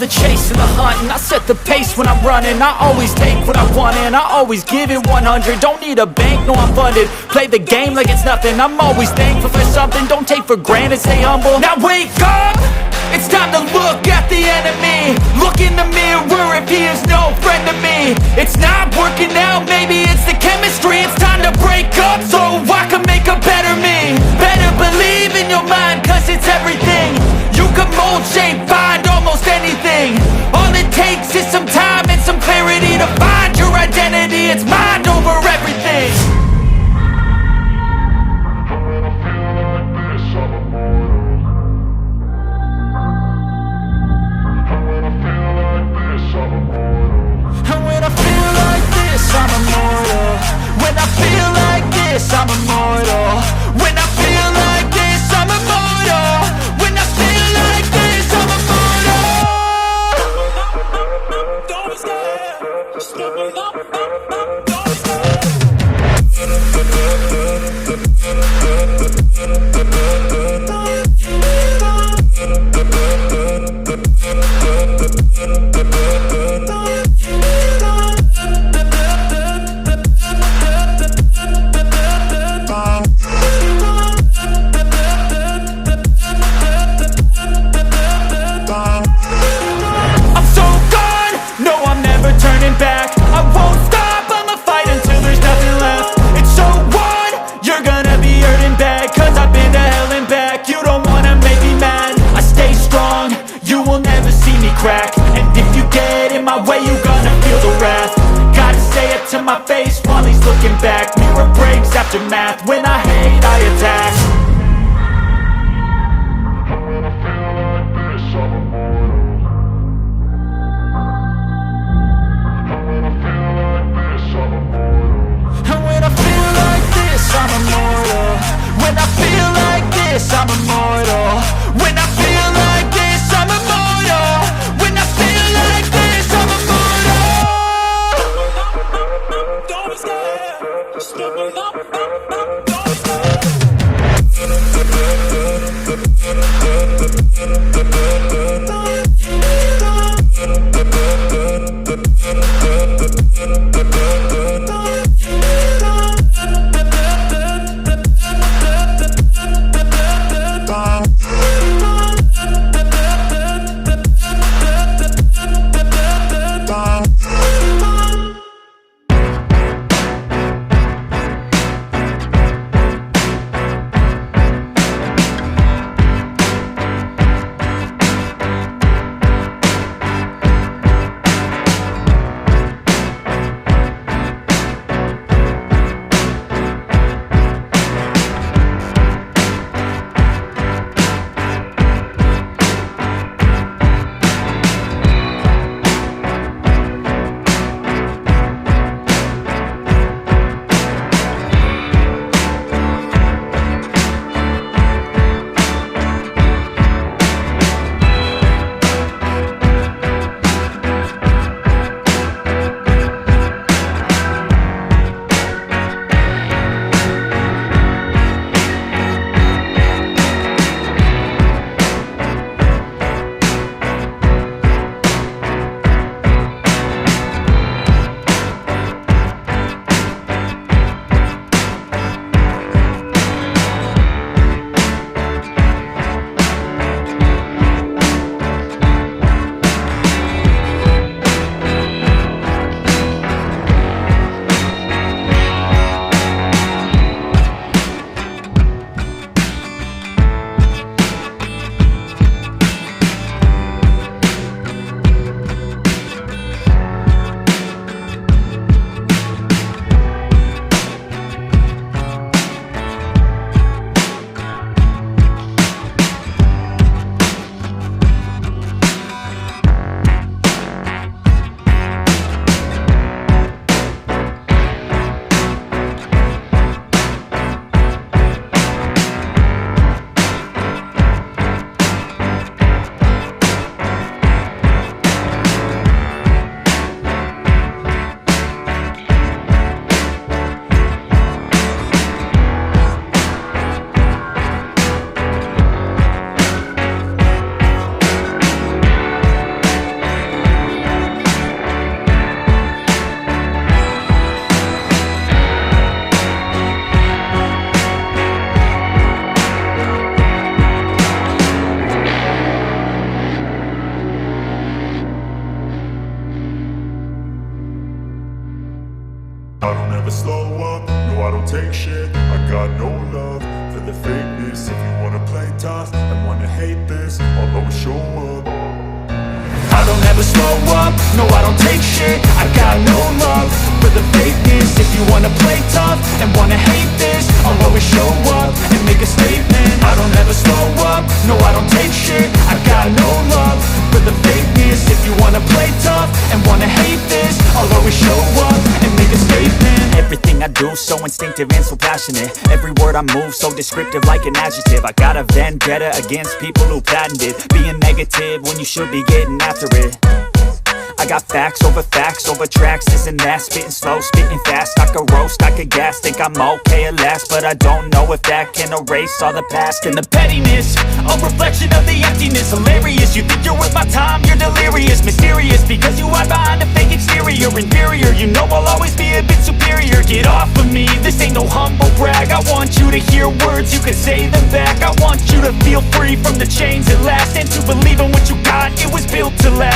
the chase and the hunt, and I set the pace when I'm running. I always take what I want and I always give it 100. Don't need a bank, no I'm funded. Play the game like it's nothing. I'm always thankful for something. Don't take for granted, stay humble. Now wake up! It's time to look at the enemy. Look in the mirror if he is no friend to me. It's not working out, maybe it's the chemistry. It's time to break up so I can make a better me. Better believe in your mind, cause it's everything. You can mold, shape, find almost anything. All it takes is some time and some clarity to find your identity. It's mind over everything. I'm immortal. When I feel like this, I'm immortal. When I feel like this, I'm immortal. When I feel like this, I'm immortal. Don't stop, stepping up, don't back. I won't stop, I'ma fight until there's nothing left. It's so on, you're gonna be hurting bad, cause I've been to hell and back. You don't wanna make me mad, I stay strong, you will never see me crack. And if you get in my way, you're gonna feel the wrath. Gotta say it to my face while he's looking back. Mirror breaks after math, when I hate I attack. I'm immortal. When I feel like this, I'm immortal. When I feel like this, I'm immortal. When I feel like this, I'm immortal. Don't be scared. Stepping up, don't stop. I don't ever slow up, no I don't take shit. I got no love for the fakeness. If you wanna play tough and wanna hate this, I'll always show up. I don't ever slow up, no I don't take shit. I got no love for the fakeness. If you wanna play tough and wanna hate this, I'll always show up and make a statement. I don't ever slow up, no I don't take shit. I got no love for the fakeness. If you wanna play tough and wanna hate this, I'll always show up and make a statement. Everything I do so instinctive and so passionate. Every word I move so descriptive like an adjective. I got a vendetta against people who patented being negative when you should be getting after it. I got facts over tracks, this and that. Spitting slow, spitting fast, I could roast, I could gas. Think I'm okay at last, but I don't know if that can erase all the past. And the pettiness, a reflection of the emptiness. Hilarious, you think you're worth my time, you're delirious. Mysterious, because you hide behind a fake exterior. Inferior, you know I'll always be a bit superior. Get off of me, this ain't no humble brag. I want you to hear words, you can say them back. I want you to feel free from the chains at last, and to believe in what you got, it was built to last.